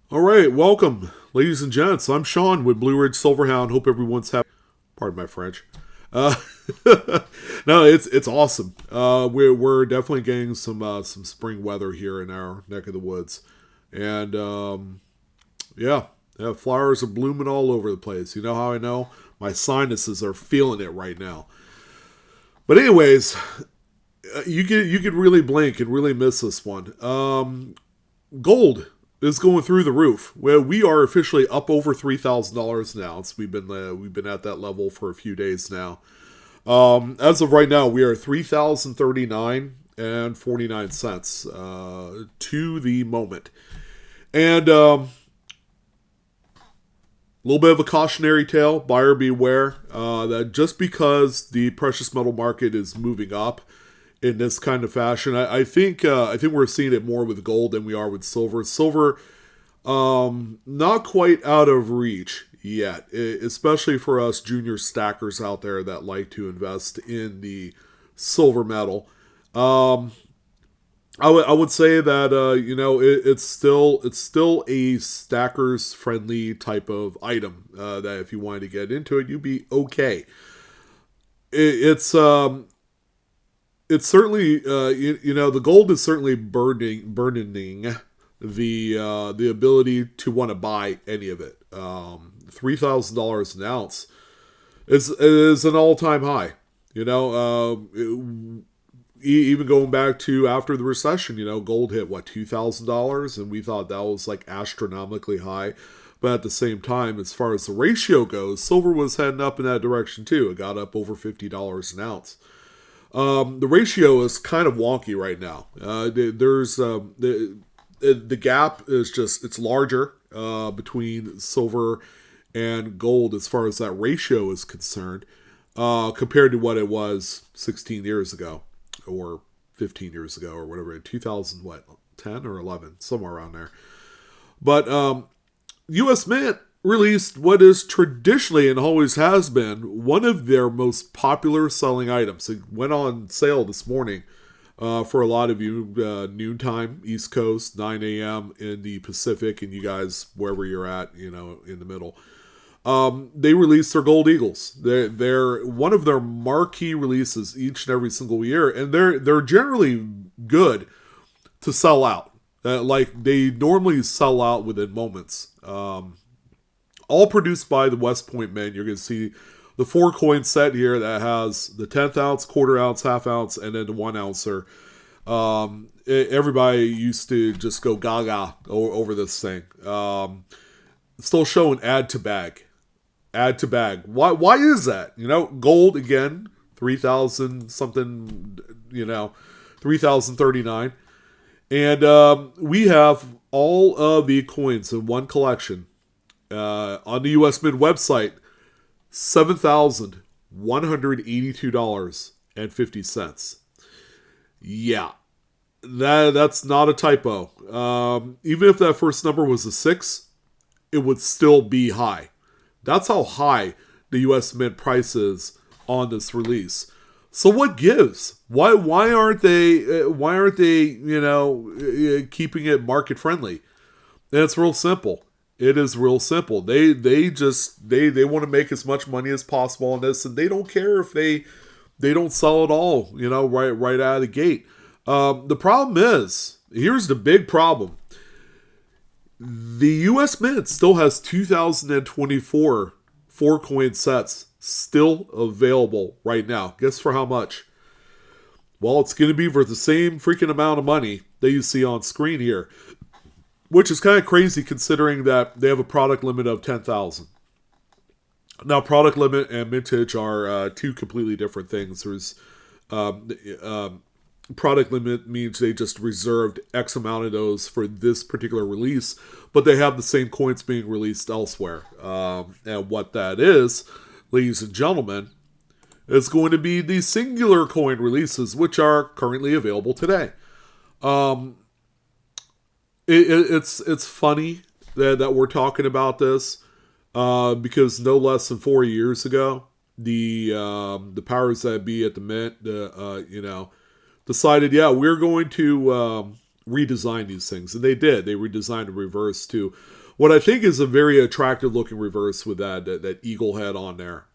All right, welcome, ladies and gents. I'm Sean with Blue Ridge Silverhound. Hope everyone's happy. Pardon my French. Uh, no, it's awesome. We're definitely getting some spring weather here in our neck of the woods, and yeah, flowers are blooming all over the place. You know how I know? My sinuses are feeling it right now. But anyways, you could really blink and really miss this one. Gold is going through the roof. Well, we are officially up over $3,000 now. We've been at that level for a few days now. As of right now, we are 3,039.49 to the moment, and a little bit of a cautionary tale. Buyer beware. That just because the precious metal market is moving up in this kind of fashion, I think we're seeing it more with gold than we are with silver. Silver, not quite out of reach yet, especially for us junior stackers out there that like to invest in the silver metal. Um, I would say that it's still a stackers friendly type of item, that if you wanted to get into it, you'd be okay. It's certainly, the gold is certainly burdening the ability to want to buy any of it. $3,000 an ounce is an all time high. Even going back to after the recession, gold hit what, $2,000, and we thought that was like astronomically high. But at the same time, as far as the ratio goes, silver was heading up in that direction too. It got up over $50 an ounce. The ratio is kind of wonky right now. The gap is just, it's larger between silver and gold as far as that ratio is concerned, compared to what it was 16 years ago or 15 years ago or whatever, 2000, what, 10 or 11, somewhere around there. But U.S. Mint released what is traditionally and always has been one of their most popular selling items. It went on sale this morning, for a lot of you, noontime, East Coast, 9 a.m. in the Pacific, and you guys, wherever you're at, in the middle. They release their Gold Eagles. They're one of their marquee releases each and every single year, and they're generally good to sell out. Like they normally sell out within moments. All produced by the West Point men. You're going to see the 4 coin set here that has the 10th ounce, quarter ounce, half ounce, and then the 1 ouncer. Everybody used to just go gaga over this thing. Still showing add to bag. Add to bag. Why is that? Gold again, 3,000 something, 3,039. And we have all of the coins in one collection. On the US Mint website, $7,182.50. Yeah, that's not a typo. Even if that first number was a 6, it would still be high. That's how high the US Mint price is on this release. So what gives? Why aren't they keeping it market friendly? And it's real simple. It is real simple. They want to make as much money as possible on this, and they don't care if they don't sell it all, right out of the gate. The problem is, here's the big problem. The U.S. Mint still has 2024 4 coin sets still available right now. Guess for how much? Well, it's going to be for the same freaking amount of money that you see on screen here, which is kind of crazy considering that they have a product limit of 10,000. Now, product limit and mintage are two completely different things. There's product limit means they just reserved X amount of those for this particular release, but they have the same coins being released elsewhere. And what that is, ladies and gentlemen, is going to be the singular coin releases, which are currently available today. It's funny that we're talking about this, because no less than 4 years ago, the powers that be at the Mint, decided, yeah, we're going to redesign these things, and they did. They redesigned a reverse to what I think is a very attractive looking reverse with that eagle head on there.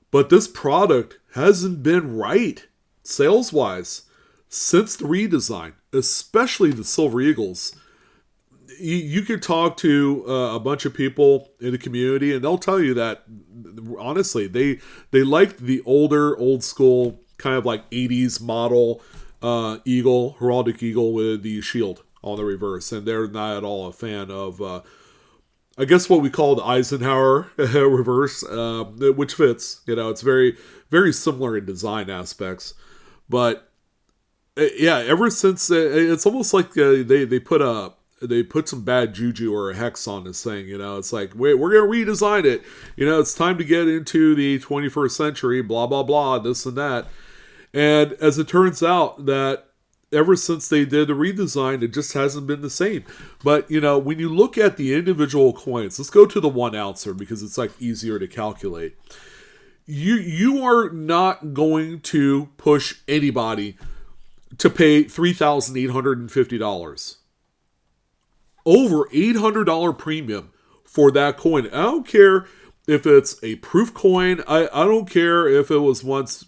But this product hasn't been right sales wise since the redesign, especially the Silver Eagles. You could talk to a bunch of people in the community, and they'll tell you that honestly, they liked the old school kind of like 80s model heraldic eagle with the shield on the reverse, and they're not at all a fan of I guess what we call the Eisenhower reverse, which fits. It's very, very similar in design aspects. But yeah, ever since it's almost like they put some bad juju or a hex on this thing. It's like we're gonna redesign it. It's time to get into the 21st century. Blah blah blah. This and that. And as it turns out, that ever since they did the redesign, it just hasn't been the same. But, when you look at the individual coins, let's go to the 1 ouncer because it's like easier to calculate. You are not going to push anybody to pay $3,850. Over $800 premium for that coin. I don't care if it's a proof coin. I don't care if it was once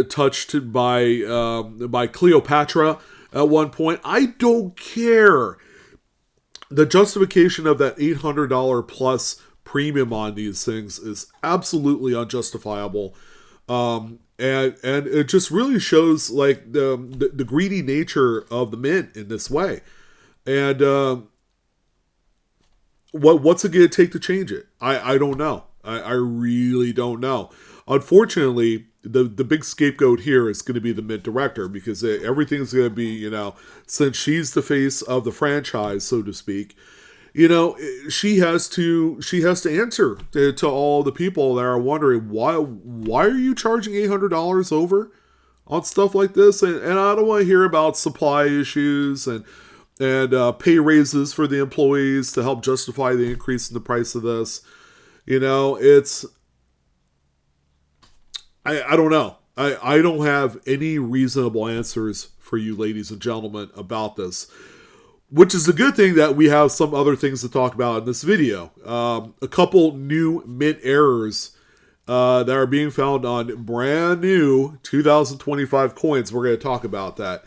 touched by Cleopatra at one point. I don't care. The justification of that $800 plus premium on these things is absolutely unjustifiable, and it just really shows like the greedy nature of the mint in this way. And what's it going to take to change it? I don't know. I really don't know. Unfortunately, the big scapegoat here is going to be the mint director, because everything's going to be, since she's the face of the franchise, so to speak, she has to answer to all the people that are wondering why are you charging $800 over on stuff like this? And I don't want to hear about supply issues and pay raises for the employees to help justify the increase in the price of this. It's I don't know. I don't have any reasonable answers for you, ladies and gentlemen, about this. Which is a good thing that we have some other things to talk about in this video. A couple new mint errors that are being found on brand new 2025 coins. We're going to talk about that.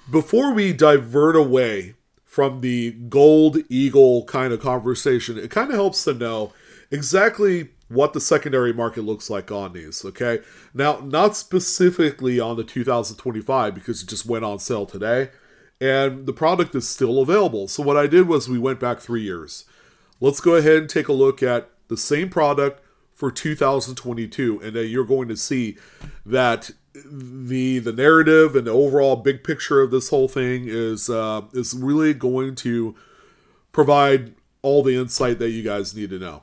Before we divert away from the gold eagle kind of conversation, it kind of helps to know exactly what the secondary market looks like on these, okay? Now, not specifically on the 2025 because it just went on sale today, and the product is still available. So what I did was we went back 3 years. Let's go ahead and take a look at the same product for 2022, and then you're going to see that the narrative and the overall big picture of this whole thing is really going to provide all the insight that you guys need to know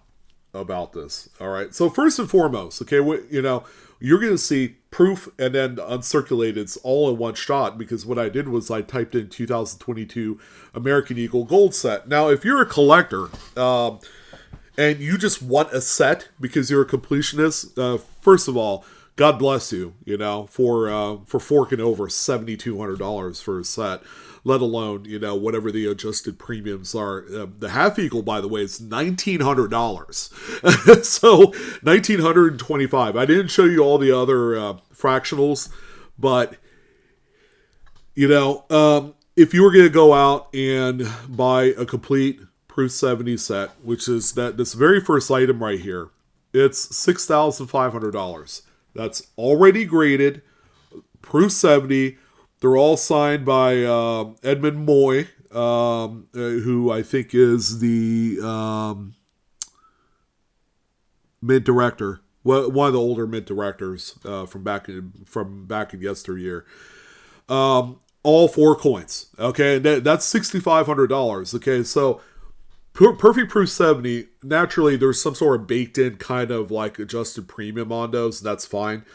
about this. All right. So first and foremost, okay, you're going to see proof and then uncirculated all in one shot, because what I did was I typed in 2022 American Eagle gold set. Now, if you're a collector and you just want a set because you're a completionist, first of all, God bless you, for forking over $7,200 for a set, let alone, whatever the adjusted premiums are. The half eagle, by the way, is $1,900. So $1,925. I didn't show you all the other fractionals, but, if you were going to go out and buy a complete Proof 70 set, which is this very first item right here, it's $6,500. That's already graded, Proof 70. They're all signed by Edmund Moy, who I think is the mint director, one of the older mint directors from back in yesteryear. All 4 coins. Okay, that's $6,500. Okay, so Perfect Proof 70, naturally there's some sort of baked in kind of like adjusted premium on those, and that's fine.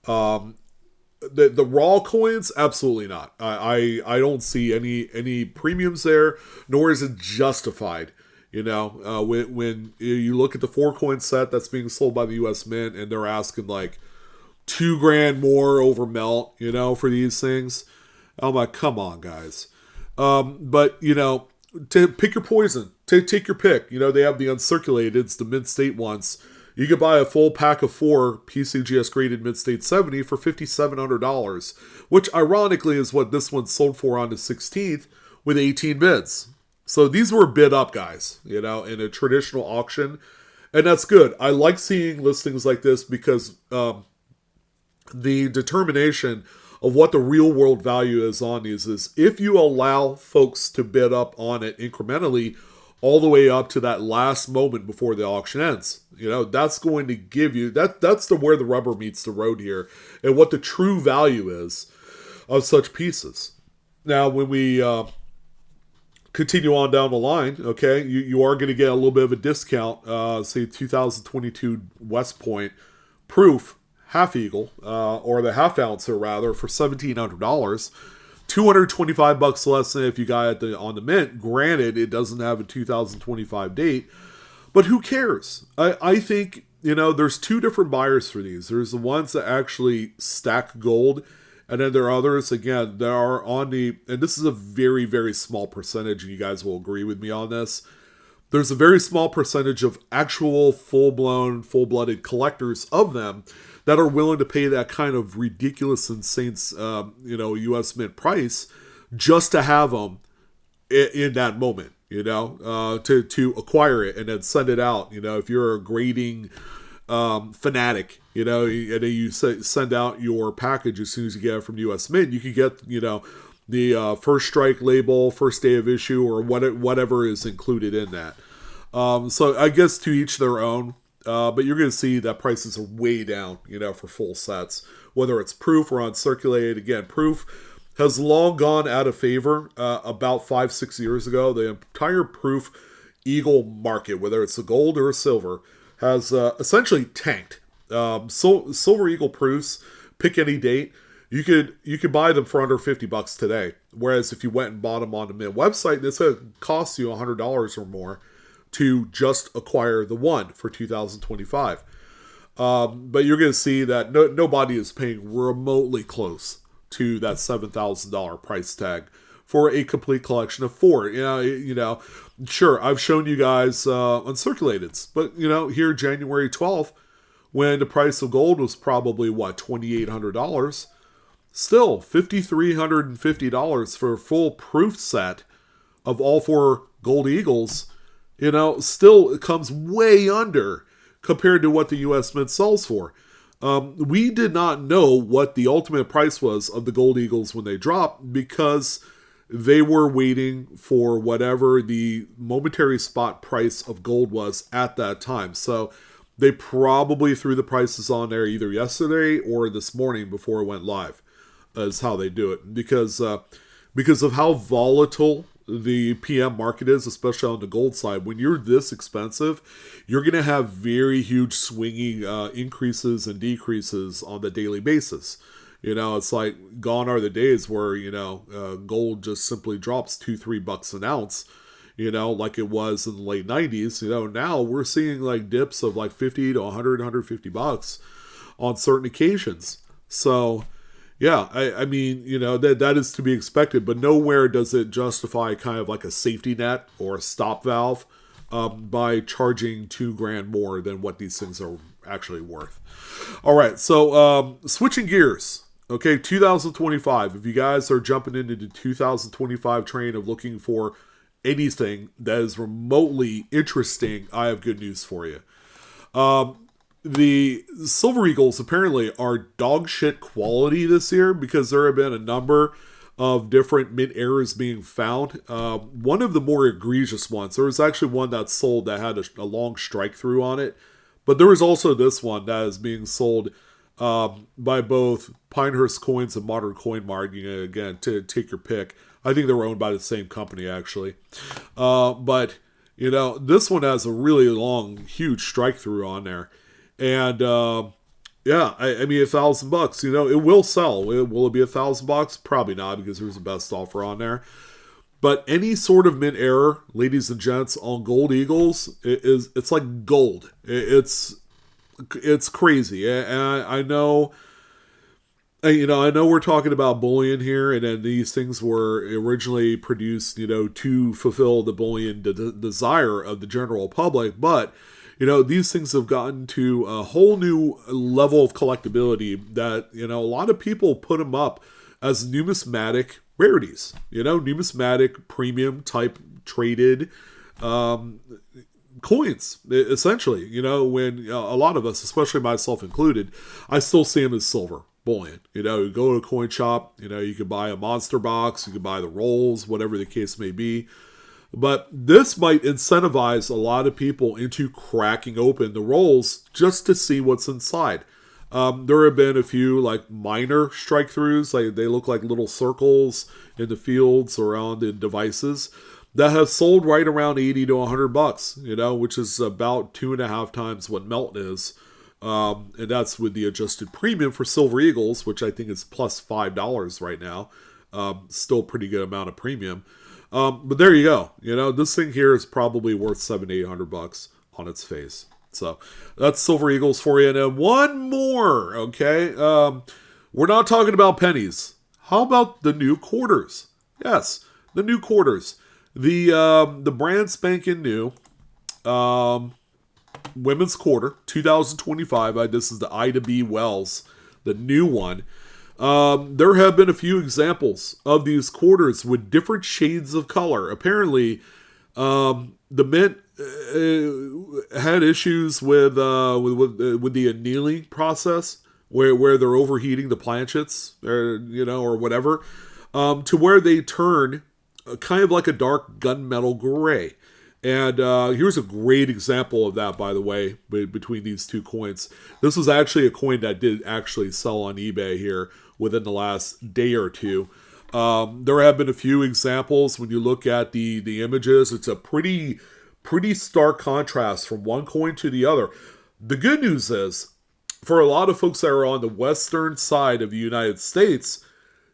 The raw coins, absolutely not. I don't see any premiums there, nor is it justified. When you look at the 4 coin set that's being sold by the U.S. Mint, and they're asking like $2,000 more over melt, for these things. I'm like, come on, guys. But, to pick your poison. Take your pick. They have the uncirculated, it's the mid-state ones. You could buy a full pack of 4 PCGS graded mid-state 70 for $5,700, which ironically is what this one sold for on the 16th with 18 bids. So these were bid up, guys, in a traditional auction. And that's good. I like seeing listings like this because the determination of what the real world value is on these is if you allow folks to bid up on it incrementally all the way up to that last moment before the auction ends. That's going to give you that's where the rubber meets the road here and what the true value is of such pieces. Now, when we continue on down the line, okay, you are going to get a little bit of a discount. Say 2022 West Point proof half eagle, or the half ouncer rather, for $1,700. $225 less than if you got it on the mint. Granted, it doesn't have a 2025 date, but who cares? I think, there's 2 different buyers for these. There's the ones that actually stack gold, and then there are others, again, that are on the, and this is a very, very small percentage, and you guys will agree with me on this. There's a very small percentage of actual full-blown, full-blooded collectors of them that are willing to pay that kind of ridiculous, insane, U.S. Mint price just to have them in that moment, to acquire it and then send it out. If you're a grading fanatic, and then you send out your package as soon as you get it from U.S. Mint, you can get, the first strike label, first day of issue, or whatever is included in that. So I guess to each their own. But you're going to see that prices are way down, for full sets. Whether it's proof or uncirculated. Again, proof has long gone out of favor. About 5-6 years ago, the entire proof eagle market, whether it's a gold or a silver, has essentially tanked. Silver eagle proofs, pick any date. You could buy them for under $50 today. Whereas if you went and bought them on the Mint website, this would cost you $100 or more to just acquire the one for 2025. But you're going to see that nobody is paying remotely close to that $7,000 price tag for a complete collection of 4. Sure, I've shown you guys uncirculateds, but here January 12th, when the price of gold was probably $2,800, still $5,350 for a full proof set of all 4 gold eagles. Still it comes way under compared to what the U.S. Mint sells for. We did not know what the ultimate price was of the gold eagles when they dropped because they were waiting for whatever the momentary spot price of gold was at that time. So they probably threw the prices on there either yesterday or this morning before it went live, is how they do it. Because of how volatile the PM market is, especially on the gold side. When you're this expensive, you're going to have very huge swinging increases and decreases on the daily basis. It's like gone are the days where, gold just simply drops $2-3 an ounce, like it was in the late 90s. Now we're seeing like dips of like 50 to 100, 150 bucks on certain occasions. So yeah, I mean, that is to be expected, but nowhere does it justify kind of like a safety net or a stop valve by charging $2,000 more than what these things are actually worth. All right, so switching gears. Okay, 2025. If you guys are jumping into the 2025 train of looking for anything that is remotely interesting, I have good news for you. The Silver Eagles apparently are dog shit quality this year because there have been a number of different mint errors being found. One of the more egregious ones, there was actually one that sold that had a long strike through on it, but there was also this one that is being sold by both Pinehurst Coins and Modern Coin Mart. Again, to take your pick. I think they were owned by the same company actually, but this one has a really long, huge strike through on there. And, yeah, I mean, $1,000, it will sell. Will it be $1,000? Probably not, because there's a best offer on there. But any sort of mint error, ladies and gents, on gold eagles, it's like gold. It's crazy. And I know I know we're talking about bullion here, and then these things were originally produced, to fulfill the bullion desire of the general public. But these things have gotten to a whole new level of collectability that a lot of people put them up as numismatic rarities. Numismatic premium type traded coins, essentially. When a lot of us, especially myself included, I still see them as silver bullion. You go to a coin shop, you can buy a monster box, you can buy the rolls, whatever the case may be. But this might incentivize a lot of people into cracking open the rolls just to see what's inside. There have been a few like minor strike throughs, like they look like little circles in the fields around the devices that have sold right around $80 to $100, which is about 2.5 times what melt is. And that's with the adjusted premium for Silver Eagles, which I think is plus $5 right now. Still pretty good amount of premium. But there you go. This thing here is probably worth $700 to $800 on its face. So that's Silver Eagles for you. And then one more, okay? We're not talking about pennies. How about the new quarters? Yes, the new quarters. The brand spanking new women's quarter, 2025. This is the I to B Wells, the new one. There have been a few examples of these quarters with different shades of color. Apparently, the mint had issues with the annealing process, where they're overheating the planchets, or whatever, to where they turn kind of like a dark gunmetal gray. And here's a great example of that, by the way, between these two coins. This was actually a coin that did actually sell on eBay here within the last day or two. There have been a few examples. When you look at the images, it's a pretty stark contrast from one coin to the other. The good news is, for a lot of folks that are on the western side of the United States,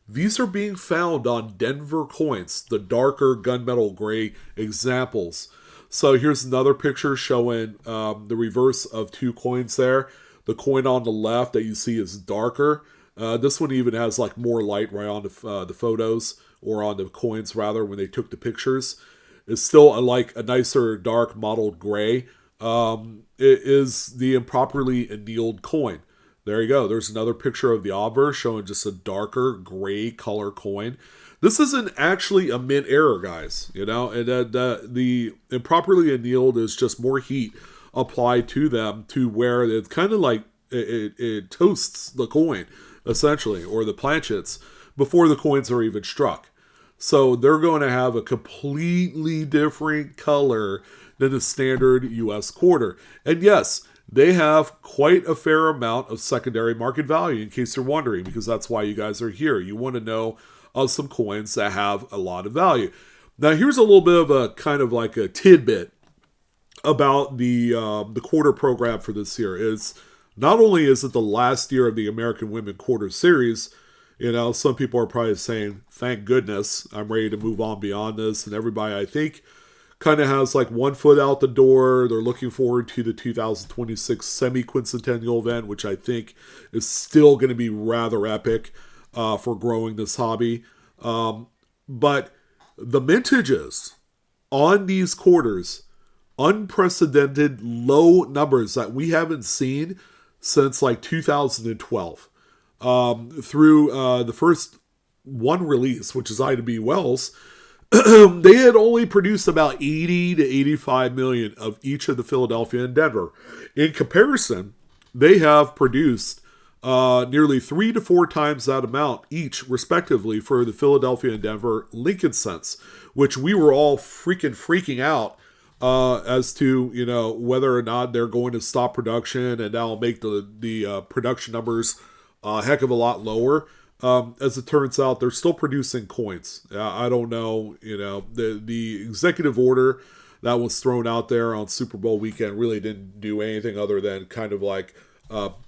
these are being found on Denver coins, the darker gunmetal gray examples. So here's another picture showing the reverse of two coins there. The coin on the left that you see is darker. This one even has like more light right on the photos, or on the coins rather, when they took the pictures. It's still a nicer dark mottled gray. It is the improperly annealed coin. There you go. There's another picture of the obverse showing just a darker gray color coin. This isn't actually a mint error, guys. And the improperly annealed is just more heat applied to them to where it's kind of like it toasts the coin, essentially, or the planchets before the coins are even struck. So they're going to have a completely different color than the standard US quarter. And yes, they have quite a fair amount of secondary market value, in case you're wondering, because that's why you guys are here. You want to know of some coins that have a lot of value. Now, here's a little bit of a kind of like a tidbit about the quarter program for this year. Is not only is it the last year of the American Women Quarter Series, some people are probably saying, thank goodness, I'm ready to move on beyond this. And everybody, I think, kind of has like one foot out the door. They're looking forward to the 2026 semi-quincentennial event, which I think is still going to be rather epic for growing this hobby. But the mintages on these quarters, unprecedented low numbers that we haven't seen since like 2012. Through the first one release, which is I to B Wells, they had only produced about 80 to 85 million of each of the Philadelphia and Denver. In comparison, they have produced nearly 3 to 4 times that amount each, respectively, for the Philadelphia and Denver Lincoln cents, which we were all freaking out as to whether or not they're going to stop production, and that'll make the production numbers a heck of a lot lower. As it turns out, they're still producing coins. I don't know, the executive order that was thrown out there on Super Bowl weekend really didn't do anything other than kind of like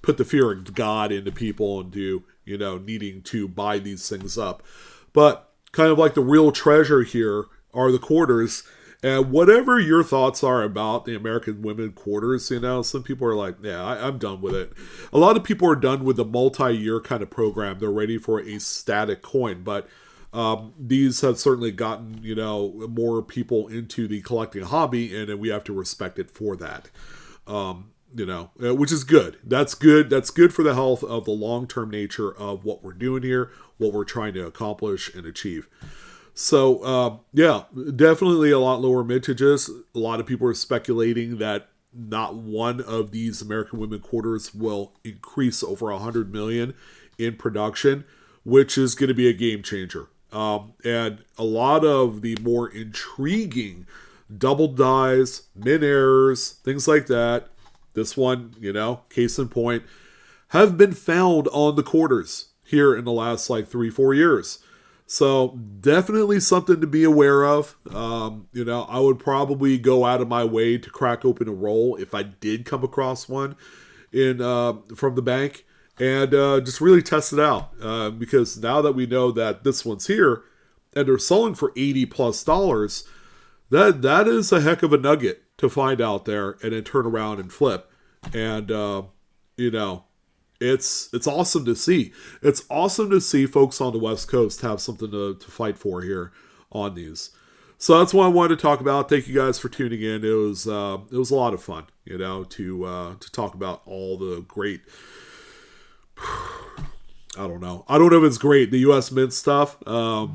put the fear of God into people into, needing to buy these things up. But kind of like the real treasure here are the quarters. And whatever your thoughts are about the American women quarters, some people are like, yeah, I'm done with it. A lot of people are done with the multi-year kind of program. They're ready for a static coin. But these have certainly gotten, more people into the collecting hobby, and we have to respect it for that. Which is good. That's good. That's good for the health of the long-term nature of what we're doing here, what we're trying to accomplish and achieve. So, yeah, definitely a lot lower mintages. A lot of people are speculating that not one of these American women quarters will increase over 100 million in production, which is going to be a game changer. And a lot of the more intriguing double dies, min errors, things like that, this one, case in point, have been found on the quarters here in the last 3-4 years. So definitely something to be aware of. I would probably go out of my way to crack open a roll if I did come across one from the bank, and just really test it out. Because now that we know that this one's here and they're selling for $80+, that is a heck of a nugget to find out there and then turn around and flip. And it's awesome to see. It's awesome to see folks on the West Coast have something to fight for here on these. So that's what I wanted to talk about. Thank you guys for tuning in. It was a lot of fun, to talk about all the great. I don't know if it's great, the U.S. Mint stuff. A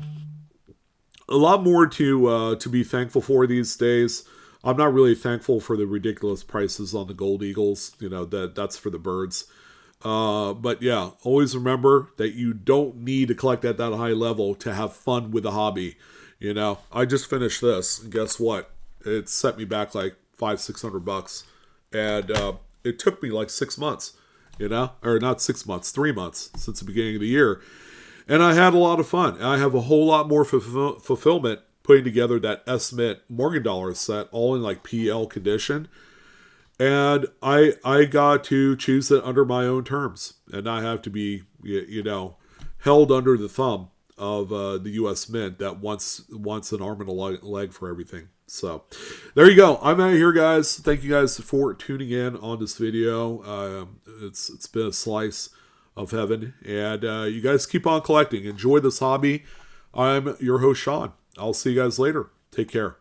lot more to be thankful for these days. I'm not really thankful for the ridiculous prices on the gold eagles. That's for the birds. But yeah, always remember that you don't need to collect at that high level to have fun with the hobby. I just finished this, and guess what? It set me back $500-600, and it took me 6 months. Or not 6 months, 3 months since the beginning of the year, and I had a lot of fun. I have a whole lot more fulfillment putting together that S-Mint Morgan Dollar set, all in PL condition. And I got to choose it under my own terms and not have to be, held under the thumb of the U.S. Mint that wants an arm and a leg for everything. So there you go. I'm out of here, guys. Thank you guys for tuning in on this video. It's been a slice of heaven. And you guys keep on collecting. Enjoy this hobby. I'm your host, Sean. I'll see you guys later. Take care.